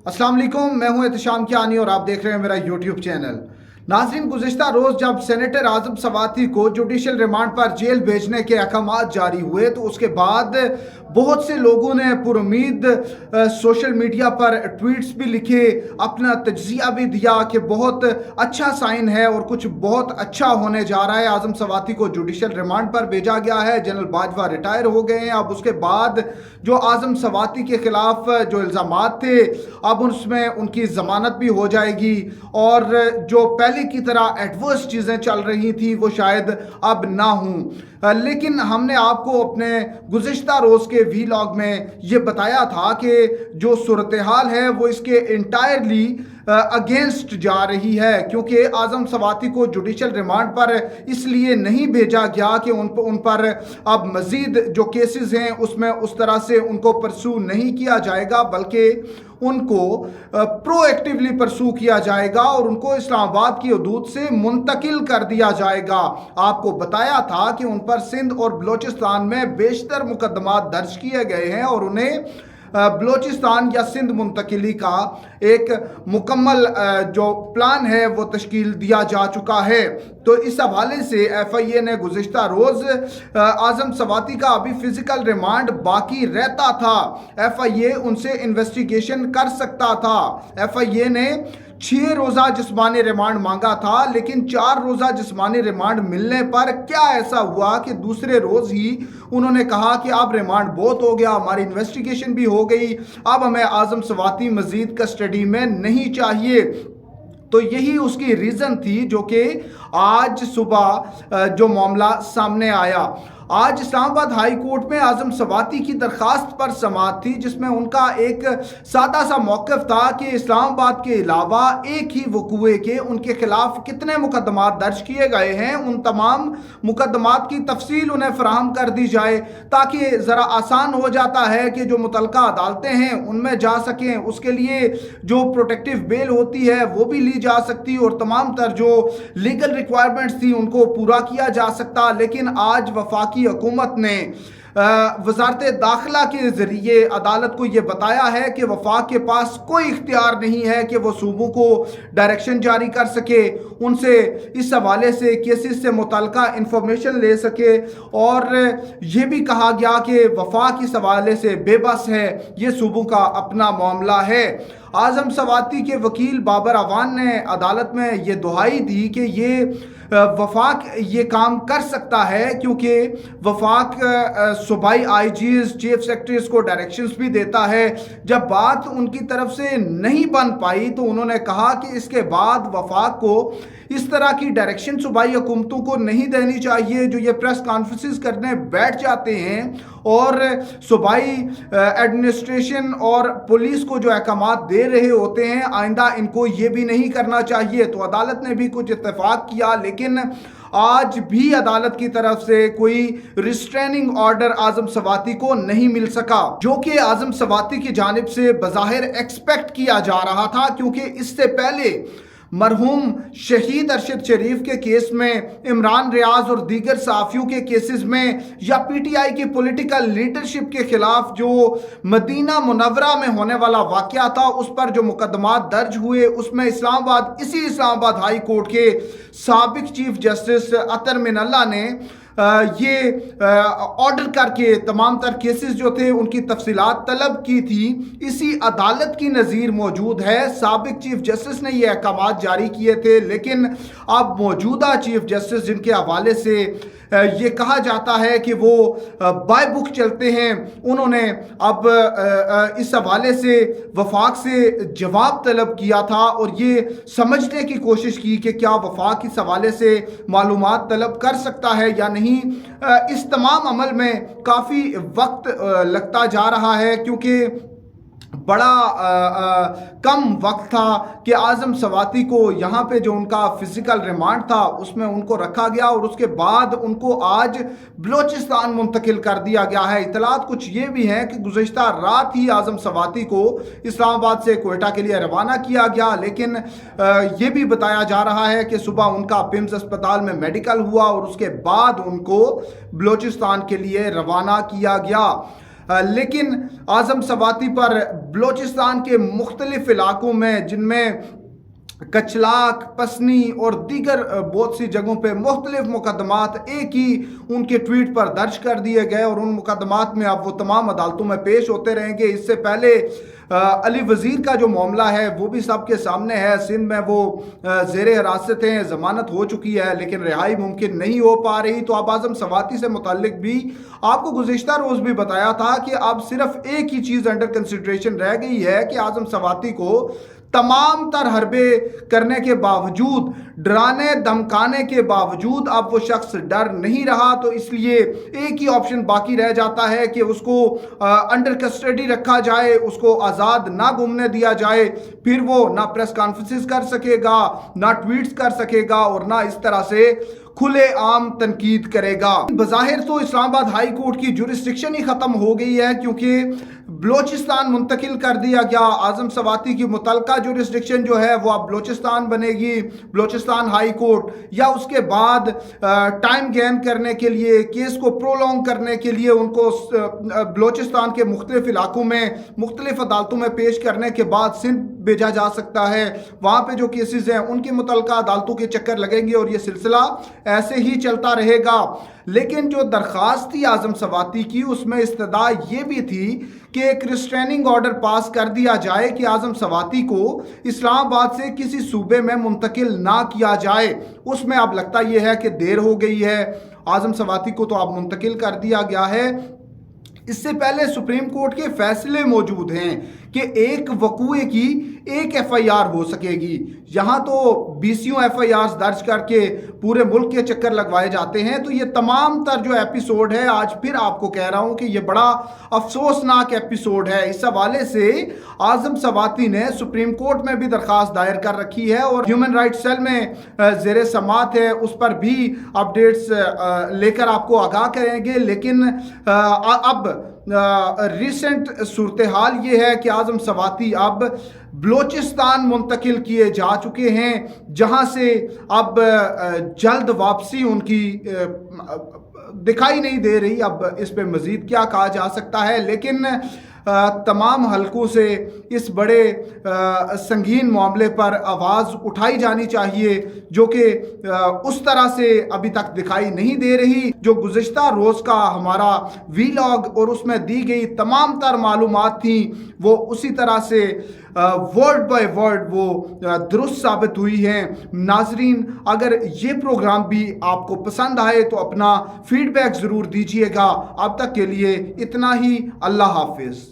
अस्सलाम वालेकुम, मैं हूं एहतिशाम कियानी और आप देख रहे हैं मेरा यूट्यूब चैनल। नाज़रीन, गुज़िश्ता रोज़ जब सेनेटर आज़म सवाती को जुडिशल रिमांड पर जेल भेजने के अहकामात जारी हुए तो उसके बाद बहुत से लोगों ने पुरुमीद सोशल मीडिया पर ट्वीट्स भी लिखे, अपना तज्ज़िया भी दिया कि बहुत अच्छा साइन है और कुछ बहुत अच्छा होने जा रहा है। आज़म सवाती को जुडिशल रिमांड पर भेजा गया है, जनरल बाजवा रिटायर हो गए हैं। अब उसके बाद जो आज़म सवाती के ख़िलाफ़ जो इल्ज़ामात थे अब उसमें उनकी ज़मानत भी हो जाएगी और जो पहले की तरह एडवर्स चीज़ें चल रही थी वो शायद अब ना हों। लेकिन हमने आपको अपने गुज़िश्ता रोज़ के वीलॉग में ये बताया था कि जो सूरत हाल है वो इसके इंटायरली अगेंस्ट जा रही है, क्योंकि आज़म सवाती को जुडिशल रिमांड पर इसलिए नहीं भेजा गया कि उन पर अब मज़ीद जो केसेस हैं उसमें उस तरह से उनको परसू नहीं किया जाएगा, बल्कि उनको प्रोएक्टिवली परसू किया जाएगा और उनको इस्लामाबाद की हदूद से मुंतकिल कर दिया जाएगा। आपको बताया था कि उन पर सिंध और बलोचिस्तान में बेशतर मुकदमात दर्ज किए गए हैं और उन्हें बलोचिस्तान या सिंध मुंतकिली का एक मुकम्मल जो प्लान है वो तश्कील दिया जा चुका है। तो इस हवाले से FIA ने गुज़िश्ता रोज़ आज़म सवाती का अभी फ़िज़िकल रिमांड बाकी रहता था, FIA उनसे इन्वेस्टिगेशन कर सकता था। FIA ने 6 रोज़ा जिस्मानी रिमांड मांगा था, लेकिन 4 रोज़ा जिस्मानी रिमांड मिलने पर क्या ऐसा हुआ कि दूसरे रोज़ ही उन्होंने कहा कि अब रिमांड बहुत हो गया, हमारी इन्वेस्टिगेशन भी हो गई, अब हमें आज़म सवाती मज़ीद कस्टडी में नहीं चाहिए। तो यही उसकी रीज़न थी जो कि आज सुबह जो मामला सामने आया। आज इस्लामाबाद हाई कोर्ट में आज़म सवाती की दरख्वास्त पर समाअत थी, जिसमें उनका एक सादा सा मौक़िफ़ था कि इस्लामाबाद के अलावा एक ही वक़ूए के उनके ख़िलाफ़ कितने मुकदमात दर्ज किए गए हैं, उन तमाम मुकदमात की तफसील उन्हें फ़राहम कर दी जाए, ताकि ज़रा आसान हो जाता है कि जो मुतलका अदालतें हैं उनमें जा सकें। उसके लिए जो प्रोटेक्टिव बेल होती है वो भी ली जा सकती और तमाम तर जो लीगल रिक्वायरमेंट्स थी उनको पूरा किया जा सकता। लेकिन आज वफाकी हुकूमत ने वज़ारत दाखिला के ज़रिए अदालत को ये बताया है कि वफाक के पास कोई इख्तियार नहीं है कि वो सूबों को डायरेक्शन जारी कर सके, उनसे इस हवाले से केसेस से मुतल्लिका इंफॉर्मेशन ले सके। और ये भी कहा गया कि वफाक इस हवाले से बेबस है, ये सूबों का अपना मामला है। आज़म सवाती के वकील बाबर अवान ने अदालत में ये दुहाई दी कि ये वफाक ये काम कर सकता है, क्योंकि वफाक सूबाई IGs चीफ सेक्रेटरीज को डायरेक्शंस भी देता है। जब बात उनकी तरफ से नहीं बन पाई तो उन्होंने कहा कि इसके बाद वफाक को इस तरह की डायरेक्शन सूबाई हुकूमतों को नहीं देनी चाहिए, जो ये प्रेस कॉन्फ्रेंसेस करने बैठ जाते हैं और सूबाई एडमिनिस्ट्रेशन और पुलिस को जो अहकामात दे रहे होते हैं, आइंदा इनको ये भी नहीं करना चाहिए। तो अदालत ने भी कुछ इत्तेफाक किया, लेकिन आज भी अदालत की तरफ से कोई रिस्ट्रेनिंग ऑर्डर आज़म सवाती को नहीं मिल सका, जो कि आज़म सवाती की जानिब से बज़ाहिर एक्सपेक्ट किया जा रहा था, क्योंकि इससे पहले मरहूम शहीद अरशद शरीफ के केस में, इमरान रियाज और दीगर सहाफ़ियों के केसेस में, या PTI की पॉलिटिकल लीडरशिप के खिलाफ जो मदीना मुनव्वरा में होने वाला वाक़या था उस पर जो मुकदमात दर्ज हुए, उसमें इसी इस्लामाबाद हाई कोर्ट के साबिक चीफ जस्टिस अतर मिनल्ला ने ये ऑर्डर करके तमाम तर केसेस जो थे उनकी तफसीलात तलब की थी। इसी अदालत की नज़ीर मौजूद है। साबिक चीफ जस्टिस ने ये अहकामात जारी किए थे, लेकिन अब मौजूदा चीफ जस्टिस जिनके हवाले से ये कहा जाता है कि वो बाय बुक चलते हैं, उन्होंने अब इस हवाले से वफाक से जवाब तलब किया था और ये समझने की कोशिश की कि क्या वफाक इस हवाले से मालूमात तलब कर सकता है या नहीं। इस तमाम अमल में काफ़ी वक्त लगता जा रहा है, क्योंकि बड़ा कम वक्त था कि आज़म सवाती को यहाँ पे जो उनका फ़िज़िकल रिमांड था उसमें उनको रखा गया और उसके बाद उनको आज बलोचिस्तान मुंतकिल कर दिया गया है। इतलात कुछ ये भी हैं कि गुज़िश्ता रात ही आज़म सवाती को इस्लामाबाद से कोयटा के लिए रवाना किया गया, लेकिन ये भी बताया जा रहा है कि सुबह उनका पिम्स अस्पताल में मेडिकल हुआ और उसके बाद उनको बलोचिस्तान के लिए रवाना किया गया। लेकिन आज़म सवाती पर बलोचिस्तान के मुख्तलिफ इलाकों में, जिनमें कचलाक, पसनी और दीगर बहुत सी जगहों पे मुख्तलिफ मुकदमात एक ही उनके ट्वीट पर दर्ज कर दिए गए और उन मुकदमात में अब वो तमाम अदालतों में पेश होते रहेंगे। इससे पहले अली वज़ीर का जो मामला है वो भी सबके सामने है। सिंध में वो ज़ेरे हिरासत हैं, ज़मानत हो चुकी है लेकिन रिहाई मुमकिन नहीं हो पा रही। तो अब आज़म सवाती से मुताल्लिक भी आपको गुज़िश्ता रोज़ भी बताया था कि अब सिर्फ एक ही चीज़ अंडर कंसिडरेशन रह गई है कि आज़म सवाती को तमाम तर हरबे करने के बावजूद, डराने धमकाने के बावजूद अब वो शख्स डर नहीं रहा। तो इसलिए एक ही ऑप्शन बाकी रह जाता है कि उसको अंडर कस्टडी रखा जाए, उसको आज़ाद ना घूमने दिया जाए। फिर वो ना प्रेस कॉन्फ्रेंसेस कर सकेगा, ना ट्वीट्स कर सकेगा और ना इस तरह से खुले आम तनकीद करेगा। बज़ाहिर तो इस्लामाबाद हाई कोर्ट की जुरिस्डिक्शन ही ख़त्म हो गई है, क्योंकि बलोचिस्तान मुंतकिल कर दिया गया। आज़म सवाती की मुतलका जुरिस्डिक्शन जो है वो अब बलोचिस्तान बनेगी, बलोचिस्तान हाई कोर्ट। या उसके बाद टाइम गेन करने के लिए, केस को प्रोलॉन्ग करने के लिए उनको बलोचिस्तान के मुख्तलिफ इलाकों में मुख्तलिफ अदालतों में पेश करने के बाद सिंध भेजा जा सकता है। वहाँ पे जो केसेस हैं उनकी मुतलका अदालतों के चक्कर लगेंगे और ये सिलसिला ऐसे ही चलता रहेगा। लेकिन जो दरख्वास्त थी आज़म सवाती की, उसमें इस्तदा ये भी थी कि एक रिस्ट्रेनिंग ऑर्डर पास कर दिया जाए कि आज़म सवाती को इस्लामाबाद से किसी सूबे में मुंतकिल ना किया जाए। उसमें अब लगता यह है कि देर हो गई है। आज़म सवाती को तो अब मुंतकिल कर दिया गया है। इससे पहले सुप्रीम कोर्ट के फैसले मौजूद हैं कि एक वकूए की एक FIR हो सकेगी। यहाँ तो 20 FIRs दर्ज करके पूरे मुल्क के चक्कर लगवाए जाते हैं। तो ये तमाम तर जो एपिसोड है, आज फिर आपको कह रहा हूँ कि ये बड़ा अफसोसनाक एपिसोड है। इस हवाले से आज़म सवाती ने सुप्रीम कोर्ट में भी दरख्वास्त दायर कर रखी है और ह्यूमन राइट्स सेल में ज़ेरे समात है, उस पर भी अपडेट्स लेकर आपको आगाह करेंगे। लेकिन अब रिसेंट सूरत हाल ये है कि आज़म सवाती अब बलोचिस्तान मुंतकिल किए जा चुके हैं, जहां से अब जल्द वापसी उनकी दिखाई नहीं दे रही। अब इस पे मज़ीद क्या कहा जा सकता है, लेकिन तमाम हलकों से इस बड़े संगीन मामले पर आवाज़ उठाई जानी चाहिए, जो कि उस तरह से अभी तक दिखाई नहीं दे रही। जो गुज़िश्ता रोज़ का हमारा वीलॉग और उसमें दी गई तमाम तर मालूमात थी, वो उसी तरह से वर्ड बाय वर्ड वो दुरुस्त साबित हुई हैं। नाजरीन, अगर ये प्रोग्राम भी आपको पसंद आए तो अपना फीडबैक ज़रूर दीजिएगा। अब तक के लिए इतना ही। अल्लाह हाफिज़।